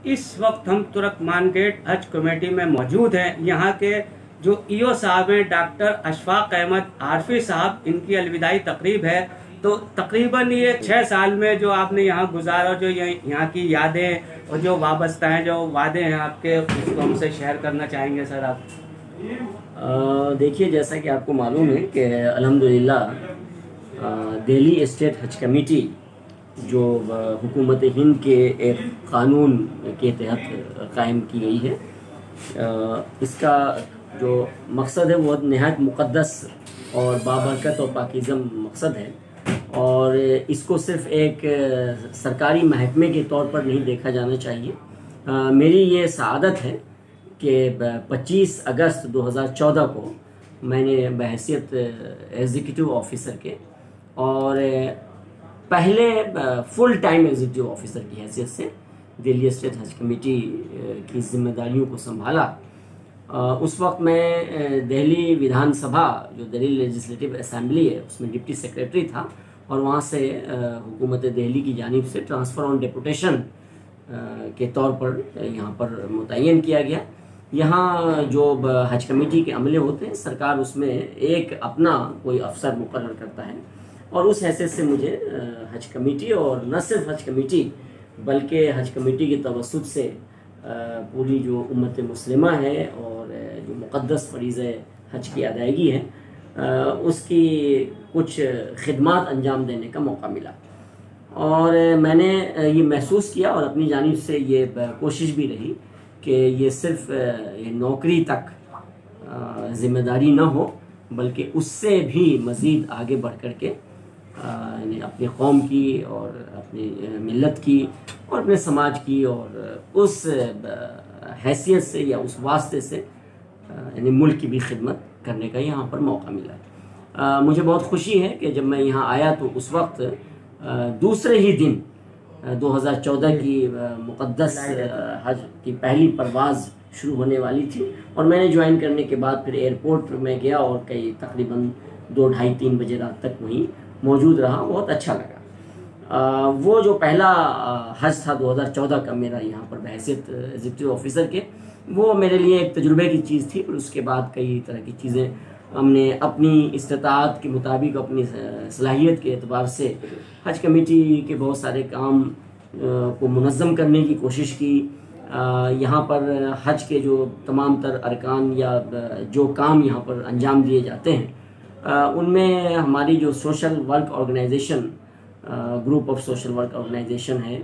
इस वक्त हम तुर्कमान गेट हज कमेटी में मौजूद हैं। यहाँ के जो ईओ साहब हैं डॉक्टर अशफाक अहमद आरफी साहब, इनकी अलविदाई तकरीब है। तो तकरीबन ये 6 साल में जो आपने यहाँ गुजारा, जो यहाँ की यादें और जो वाबस्ता हैं, जो वादे हैं आपके, उसको हमसे शेयर करना चाहेंगे सर आप? देखिए, जैसा कि आपको मालूम है कि अल्हम्दुलिल्लाह दिल्ली स्टेट हज कमेटी जो हुकूमत हिंद के एक क़ानून के तहत कायम की गई है, इसका जो मकसद है वो नहायत मुक़द्दस और बाबरकत और पाकीज़ा मकसद है। और इसको सिर्फ़ एक सरकारी महकमे के तौर पर नहीं देखा जाना चाहिए। मेरी ये सआदत है कि 25 अगस्त 2014 को मैंने बहैसियत एग्जीक्यूटिव ऑफिसर के और पहले फुल टाइम एग्जीक्यूटिव ऑफिसर की हैसियत से दिल्ली स्टेट हज कमेटी की जिम्मेदारियों को संभाला। उस वक्त मैं दिल्ली विधानसभा, जो दिल्ली लेजिस्लेटिव असेंबली है, उसमें डिप्टी सेक्रेटरी था और वहाँ से हुकूमत दिल्ली की जानिब से ट्रांसफ़र ऑन डेपुटेशन के तौर पर यहाँ पर मुतय्यन किया गया। यहाँ जो हज कमेटी के अमले होते हैं, सरकार उसमें एक अपना कोई अफसर मुकर्रर करता है और उस हैसियत से मुझे हज कमेटी, और न सिर्फ हज कमेटी बल्कि हज कमेटी के तवस्सुत से पूरी जो उम्मत मुस्लिमा है और जो मुक़द्दस फ़रीज़े हज की अदायगी है, उसकी कुछ खिदमात अंजाम देने का मौका मिला। और मैंने ये महसूस किया और अपनी जानिब से ये कोशिश भी रही कि ये सिर्फ़ ये नौकरी तक ज़िम्मेदारी न हो, बल्कि उससे भी मज़ीद आगे बढ़ कर के अपने कौम की और अपनी मिल्लत की और अपने समाज की और उस हैसियत से या उस वास्ते से यानी मुल्क की भी खिदमत करने का यहाँ पर मौका मिला। मुझे बहुत खुशी है कि जब मैं यहाँ आया तो उस वक्त दूसरे ही दिन 2014 की मुक़द्दस हज की पहली परवाज़ शुरू होने वाली थी और मैंने ज्वाइन करने के बाद फिर एयरपोर्ट में गया और कई तकरीबन 2, ढाई, 3 बजे रात तक वहीं मौजूद रहा। बहुत अच्छा लगा। वो जो पहला हज था 2014 का मेरा यहाँ पर बहैसियत एग्जीक्यूटिव ऑफिसर के, वो मेरे लिए एक तजुर्बे की चीज़ थी। फिर उसके बाद कई तरह की चीज़ें हमने अपनी इस्तिताअत के मुताबिक, अपनी सलाहियत के एतबार से हज कमेटी के बहुत सारे काम को मुनज़्ज़म करने की कोशिश की। यहाँ पर हज के जो तमाम तर अरकान या जो काम यहाँ पर अंजाम दिए जाते हैं, उनमें हमारी जो social work organization, group of social work organization है,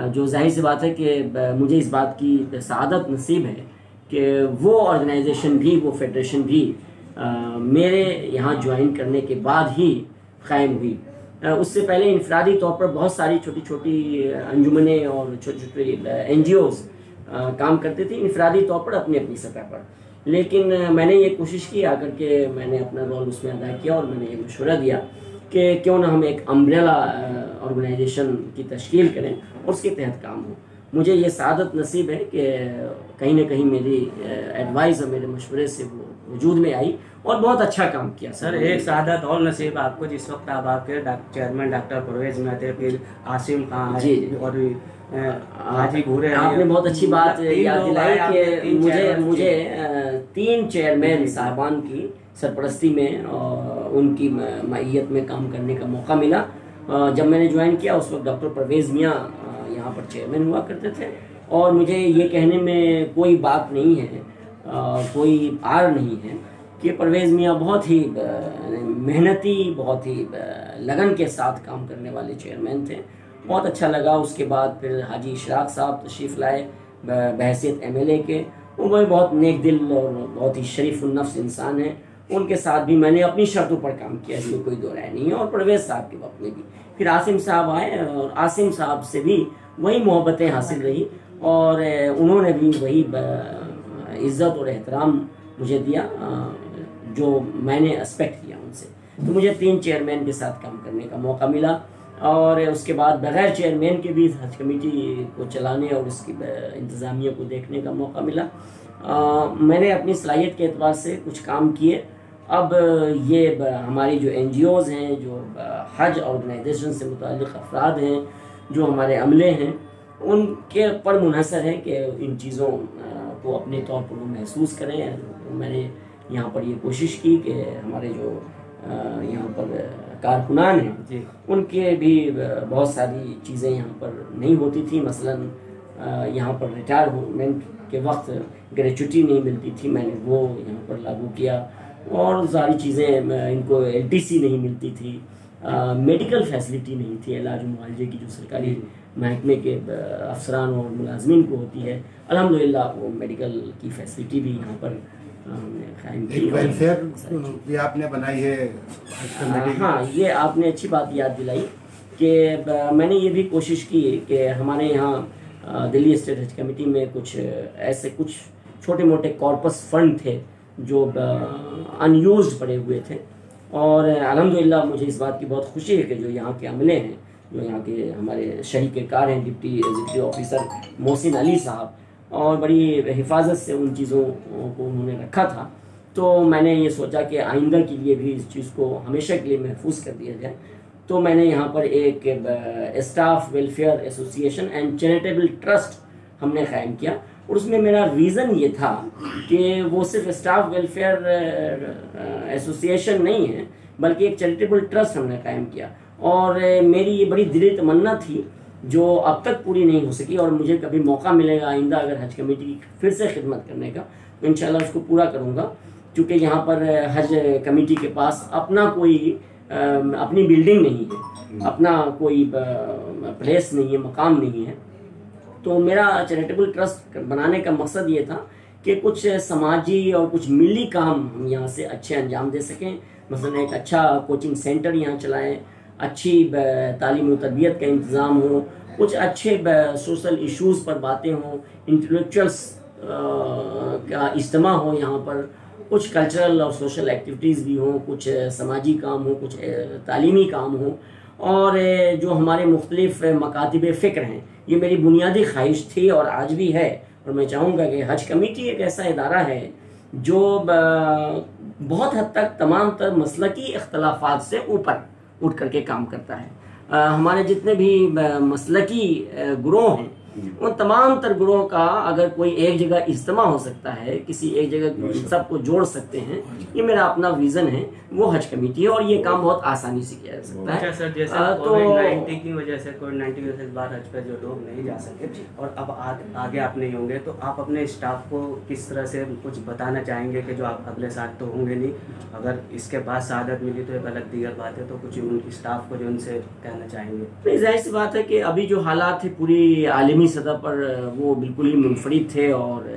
जो जाहिर सी बात है कि मुझे इस बात की सआदत नसीब है कि वो ऑर्गेनाइजेशन भी, वो फेडरेशन भी मेरे यहाँ ज्वाइन करने के बाद ही कायम हुई। उससे पहले इनफरादी तौर पर बहुत सारी छोटी छोटी अंजुमनें और छोटे छोटे NGOs काम करते थे इनफरादी तौर पर अपनी अपनी सतह पर। लेकिन मैंने ये कोशिश की, आकर के मैंने अपना रोल उसमें अदा किया और मैंने ये मशवरा दिया कि क्यों ना हम एक अम्ब्रेला ऑर्गेनाइजेशन की तश्कील करें और उसके तहत काम हो। मुझे ये सआदत नसीब है कि कहीं ना कहीं मेरी एडवाइस और मेरे मशवरे से वो वजूद में आई और बहुत अच्छा काम किया। सर, एक सआदत और नसीब आपको, जिस वक्त आप आपके चेयरमैन डॉक्टर परवेज़ मियां थे, फिर आसिम खान जी और हाजी भूरे, आपने बहुत अच्छी बात याद दिलाई कि मुझे 3 चेयरमैन साहबान की सरपरस्ती में उनकी मईयत में काम करने का मौका मिला। जब मैंने ज्वाइन किया उस वक्त डॉक्टर परवेज़ मियां यहाँ पर चेयरमैन हुआ करते थे और मुझे ये कहने में कोई बात नहीं है, कोई आर नहीं है कि परवेज़ मियां बहुत ही मेहनती, बहुत ही लगन के साथ काम करने वाले चेयरमैन थे। बहुत अच्छा लगा। उसके बाद फिर हाजी इशराक साहब तशरीफ़ लाए बहैसियत MLA के। वो बहुत नेक दिल और बहुत ही शरीफ़ुन्नफ्स इंसान हैं। उनके साथ भी मैंने अपनी शर्तों पर काम किया, इसमें कोई दो राय नहीं है। और परवेज़ साहब के वक्त में भी फिर आसिम साहब आए और आसिम साहब से भी वही मोहब्बतें हासिल रही और उन्होंने भी वही इज़्ज़त और एहतराम मुझे दिया जो मैंने एक्सपेक्ट किया उनसे। तो मुझे 3 चेयरमैन के साथ काम करने का मौका मिला और उसके बाद बगैर चेयरमैन के भी हज कमेटी को चलाने और उसकी इंतज़ामिया को देखने का मौका मिला। मैंने अपनी सलाहियत के एतबार से कुछ काम किए। अब ये हमारी जो NGOs हैं, जो हज ऑर्गेनाइजेशन से मुताल्लिक़ अफराद हैं, जो हमारे अमले हैं, उनके पर मुनहसर है कि इन चीज़ों को अपने तौर पर वो महसूस करें। तो मैंने यहाँ पर ये कोशिश की कि हमारे जो यहाँ पर कारकुनान हैं उनके भी बहुत सारी चीज़ें यहाँ पर नहीं होती थी। मसलन यहाँ पर रिटायरमेंट के वक्त ग्रेचुटी नहीं मिलती थी, मैंने वो यहाँ पर लागू किया। और सारी चीज़ें इनको LTC नहीं मिलती थी, मेडिकल फैसिलिटी नहीं थी, इलाज मुआवजे की जो सरकारी महकमे के अफसरान और मुलाजमीन को होती है, अल्हम्दुलिल्लाह वो मेडिकल की फैसिलिटी भी यहाँ पर हमने कायम की। वेलफेयर भी आपने बनाई है। हाँ, ये आपने अच्छी बात याद दिलाई कि मैंने ये भी कोशिश की कि हमारे यहाँ दिल्ली स्टेट हज कमेटी में कुछ ऐसे कुछ छोटे मोटे कॉर्पस फंड थे जो अनयूज्ड पड़े हुए थे। और अल्हम्दुलिल्लाह मुझे इस बात की बहुत खुशी है कि जो यहाँ के अमले हैं, जो यहाँ के हमारे शरीक कार हैं, deputy executive officer Mohsin Ali साहब, और बड़ी हिफाजत से उन चीज़ों को उन्होंने रखा था। तो मैंने ये सोचा कि आइंदा के लिए भी इस चीज़ को हमेशा के लिए महफूज कर दिया जाए। तो मैंने यहाँ पर एक staff welfare association and charitable trust हमने कायम किया। और उसमें मेरा रीज़न ये था कि वो सिर्फ स्टाफ वेलफेयर एसोसिएशन नहीं है, बल्कि एक चैरिटेबल ट्रस्ट हमने कायम किया। और मेरी ये बड़ी दिली तमन्ना थी जो अब तक पूरी नहीं हो सकी, और मुझे कभी मौका मिलेगा आइंदा अगर हज कमेटी की फिर से खिदमत करने का तो इंशाल्लाह उसको पूरा करूँगा। क्योंकि यहाँ पर हज कमेटी के पास अपना कोई अपनी बिल्डिंग नहीं है, अपना कोई प्लेस नहीं है, मकाम नहीं है। तो मेरा चैरिटेबल ट्रस्ट बनाने का मकसद ये था कि कुछ समाजी और कुछ मिली काम हम यहाँ से अच्छे अंजाम दे सकें। मसलन एक अच्छा कोचिंग सेंटर यहाँ चलाएं, अच्छी तालीम और तरबियत का इंतज़ाम हो, कुछ अच्छे सोशल इश्यूज़ पर बातें हों, इंटेलेक्चुअल्स का इज्तिमा हो, यहाँ पर कुछ कल्चरल और सोशल एक्टिविटीज़ भी हों, कुछ समाजी काम हो, कुछ तालीमी काम हो। और जो हमारे मुख्तलिफ मकातिब फ़िक्र हैं, ये मेरी बुनियादी ख्वाहिश थी और आज भी है। और मैं चाहूँगा कि हज कमेटी एक ऐसा इदारा है जो बहुत हद तक तमाम तर मसलकी इख्तलाफात से ऊपर उठ करके काम करता है। हमारे जितने भी मसलकी ग्रोह हैं, उन तमाम तर ग्रोह का अगर कोई एक जगह इज्तिमा हो सकता है, किसी एक जगह सबको जोड़ सकते हैं, ये मेरा अपना विज़न है, वो हज कमेटी है। और ये काम बहुत आसानी से किया जा सकता है। सर, जैसे कोविड-19 की वजह से इस बार हज पे जो लोग नहीं जा सके और अब आगे आप नहीं होंगे, तो आप अपने स्टाफ को किस तरह से कुछ बताना चाहेंगे कि जो आप अगले साल तो होंगे नहीं, अगर इसके बाद शहादत मिली तो एक अलग दीगर बात है, तो कुछ उनकी स्टाफ को जो उनसे कहना चाहेंगे? जाहिर सी बात है कि अभी जो हालात थे पूरी आलमी सतह पर वो बिल्कुल ही मुनफरिद थे। और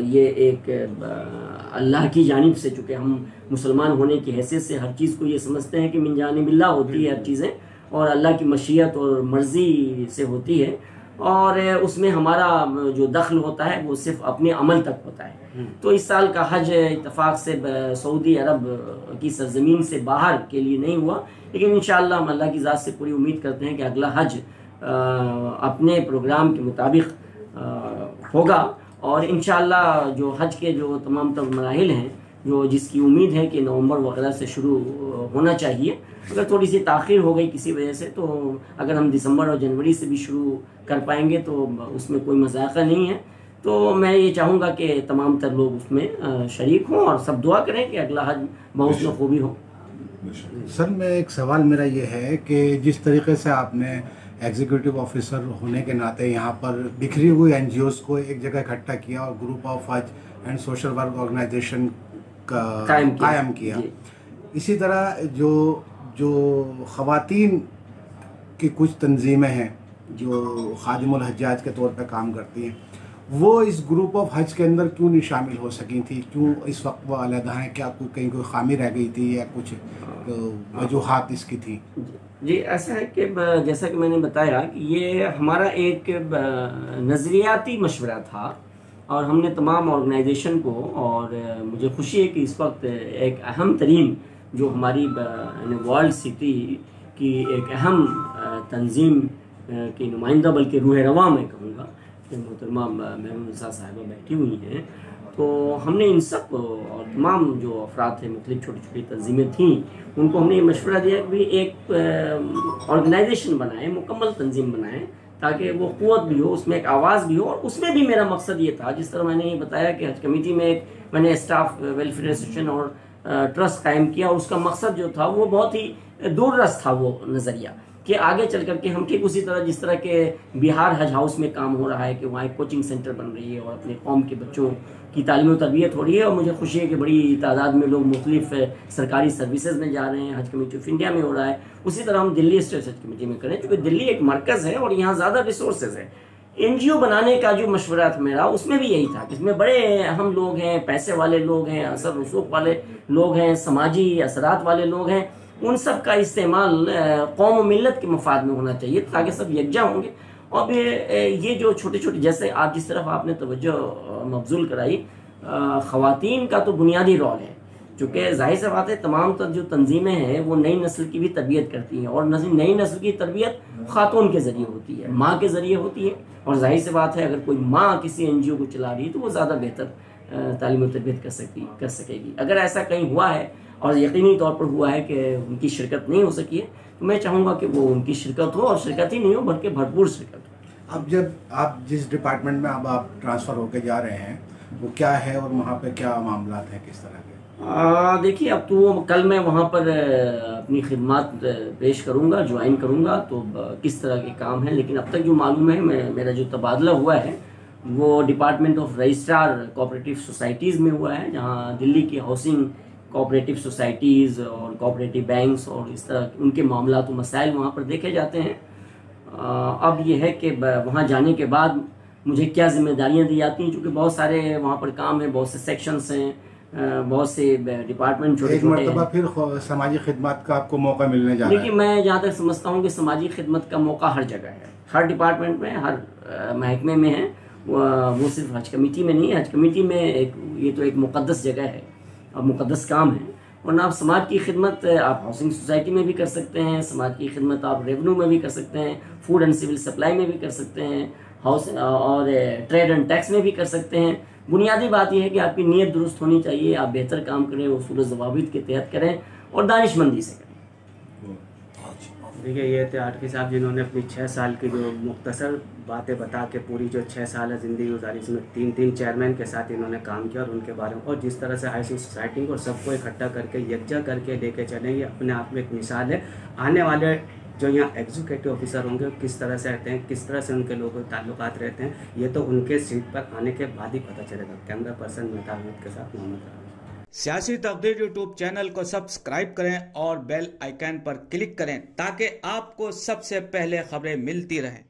ये एक अल्लाह की जानिब से, चूँकि हम मुसलमान होने की हैसियत से हर चीज़ को ये समझते हैं कि मिन जानिबिल्लाह होती है हर चीज़ें, और अल्लाह की मशीयत और मर्ज़ी से होती है। और उसमें हमारा जो दखल होता है वो सिर्फ अपने अमल तक होता है। तो इस साल का हज इत्तफाक से सऊदी अरब की सरजमीन से बाहर के लिए नहीं हुआ, लेकिन इंशाअल्लाह हम अल्लाह की ज़ात से पूरी उम्मीद करते हैं कि अगला हज अपने प्रोग्राम के मुताबिक होगा। और इंशाअल्लाह जो हज के जो तमाम तर मराहिल हैं, जो जिसकी उम्मीद है कि नवंबर वगैरह से शुरू होना चाहिए, अगर थोड़ी सी ताख़ीर हो गई किसी वजह से, तो अगर हम दिसंबर और जनवरी से भी शुरू कर पाएंगे तो उसमें कोई मज़ाक़ा नहीं है। तो मैं ये चाहूँगा कि तमाम तर लोग उसमें शरीक हों और सब दुआ करें कि अगला हज बहुत खूबी हो। सर, मैं एक सवाल मेरा ये है कि जिस तरीके से आपने एग्जीक्यूटिव ऑफिसर होने के नाते यहाँ पर बिखरी हुई NGOs को एक जगह इकट्ठा किया और ग्रुप ऑफ हज एंड सोशल वर्क ऑर्गेनाइजेशन का कायम किया, इसी तरह जो ख़वातीन की कुछ तंजीमें हैं जो खादिमुल हज्जाज के तौर पर काम करती हैं, वो इस ग्रुप ऑफ हज के अंदर क्यों नहीं शामिल हो सकी थी? क्यों इस वक्त वो अलहदा हैं? क्या कहीं कोई खामी रह गई थी या कुछ वजूहात इसकी थी? जी, ऐसा है कि जैसा कि मैंने बताया कि ये हमारा एक नज़रियाती मशवरा था और हमने तमाम ऑर्गेनाइजेशन को, और मुझे खुशी है कि इस वक्त एक अहम तरीन जो हमारी वर्ल्ड सिटी की एक अहम तंजीम की नुमाइंदा, बल्कि रूह रवा में कहूँगा, मोहतरमा महमूद साहिबा बैठी हुई हैं, तो हमने इन सब और तमाम जो अफराद थे, मुख्तलिफ छोटी छोटी तंजीमें थीं, उनको हमने ये मशवरा दिया कि एक ऑर्गेनाइजेशन बनाएं, मुकम्मल तंजीम बनाएं, ताकि वो क़ुव्वत भी हो, उसमें एक आवाज़ भी हो। और उसमें भी मेरा मकसद ये था, जिस तरह मैंने ये बताया कि हज कमेटी में एक मैंने स्टाफ वेलफेयर एसोसिएशन और ट्रस्ट कायम किया, और उसका मकसद जो था वो बहुत ही दूरदर्श था, वो नज़रिया कि आगे चल करके हम ठीक उसी तरह जिस तरह के बिहार हज हाउस में काम हो रहा है कि वहाँ एक कोचिंग सेंटर बन रही है और अपने कौम के बच्चों की तालीम तरबियत हो रही है। और मुझे खुशी है कि बड़ी तादाद में लोग मुख्तलिफ सरकारी सर्विसेज में जा रहे हैं, हज कमेटी ऑफ इंडिया में हो रहा है। उसी तरह हम दिल्ली स्टेट हज कमेटी में करें, क्योंकि दिल्ली एक मरकज़ है और यहाँ ज़्यादा रिसोर्सेज है। NGO बनाने का जो मशवरा था मेरा, उसमें भी यही था कि इसमें बड़े अहम लोग हैं, पैसे वाले लोग हैं, असर रसूख वाले लोग हैं, समाजी असरात वाले लोग हैं। उन सब का इस्तेमाल कौम और मिल्लत के मफाद में होना चाहिए, ताकि सब यकजा होंगे। और ये जो छोटे छोटे, जैसे आप जिस तरफ आपने तवज्जो मबजूल कराई, ख़वातीन का तो बुनियादी रोल है, चूँकि जाहिर सी बात है तमाम जो तंजीमें हैं वो नई नस्ल की भी तरबियत करती हैं, और नई नस्ल की तरबियत खातून के ज़रिए होती है, माँ के ज़रिए होती है। और जाहिर सी बात है अगर कोई माँ किसी NGO को चला रही है तो वो ज़्यादा बेहतर तालीम और तरबियत कर सकेगी। अगर ऐसा कहीं हुआ है और यकीनी तौर पर हुआ है कि उनकी शिरकत नहीं हो सकी है, तो मैं चाहूँगा कि वो उनकी शिरकत हो, और शिरकत ही नहीं हो बल्कि भरपूर शिरकत हो। अब जब आप जिस डिपार्टमेंट में अब आप ट्रांसफ़र होकर जा रहे हैं वो क्या है और वहाँ पे क्या मामला हैं, किस तरह के? देखिए, अब तो कल मैं वहाँ पर अपनी खिदमत पेश करूँगा, ज्वाइन करूँगा, तो किस तरह के काम हैं। लेकिन अब तक जो मालूम है, मेरा जो तबादला हुआ है वो department of registrar cooperative societies में हुआ है, जहाँ दिल्ली की हाउसिंग कोऑपरेटिव सोसाइटीज़ और कोऑपरेटिव बैंक्स और इस तरह उनके मामला तो मसाइल वहाँ पर देखे जाते हैं। अब ये है कि वहाँ जाने के बाद मुझे क्या जिम्मेदारियाँ दी जाती हैं, क्योंकि बहुत सारे वहाँ पर काम है, बहुत से सेक्शंस हैं, बहुत से डिपार्टमेंट छोटे छोटे। एक मरतबा फिर समाजी खिदमत का आपको मौका मिलने जा रहा है। देखिए, मैं जहाँ तक समझता हूँ कि समाजी खिदमत का मौका हर जगह है, हर डिपार्टमेंट में, हर महकमे में है। वो सिर्फ हज कमेटी में नहीं है। हज कमेटी में ये तो एक मुक़द्दस जगह है और मुक़द्दस काम है। वरना आप समाज की खिदमत आप हाउसिंग सोसाइटी में भी कर सकते हैं, समाज की खिदमत आप रेवेन्यू में भी कर सकते हैं, फूड एंड सिविल सप्लाई में भी कर सकते हैं, हाउस और ट्रेड एंड टैक्स में भी कर सकते हैं। बुनियादी बात यह है कि आपकी नीयत दुरुस्त होनी चाहिए, आप बेहतर काम करें, उसूल ज़वाबित के तहत करें और दानिशमंदी से करें। देखिए, ये थे आर्फी साहब जिन्होंने अपनी 6 साल की जो मुख्तसर बातें बता के पूरी जो 6 साल ज़िंदगी गुजारी, इसमें 3 चेयरमैन के साथ इन्होंने काम किया और उनके बारे में, और जिस तरह से हाउसिंग सोसाइटी को सबको इकट्ठा करके यकजा करके लेके चलें, ये अपने आप में एक मिसाल है। आने वाले जो यहाँ एग्जीक्यूटिव ऑफिसर होंगे किस तरह से रहते हैं, किस तरह से उनके लोगों के ताल्लुकात रहते हैं, ये तो उनके सीट पर आने के बाद ही पता चलेगा। कैमरा पर्सन मेहता अहमद के साथ मोहम्मद। सियासी तकदीर यूट्यूब चैनल को सब्सक्राइब करें और बेल आइकन पर क्लिक करें ताकि आपको सबसे पहले खबरें मिलती रहें।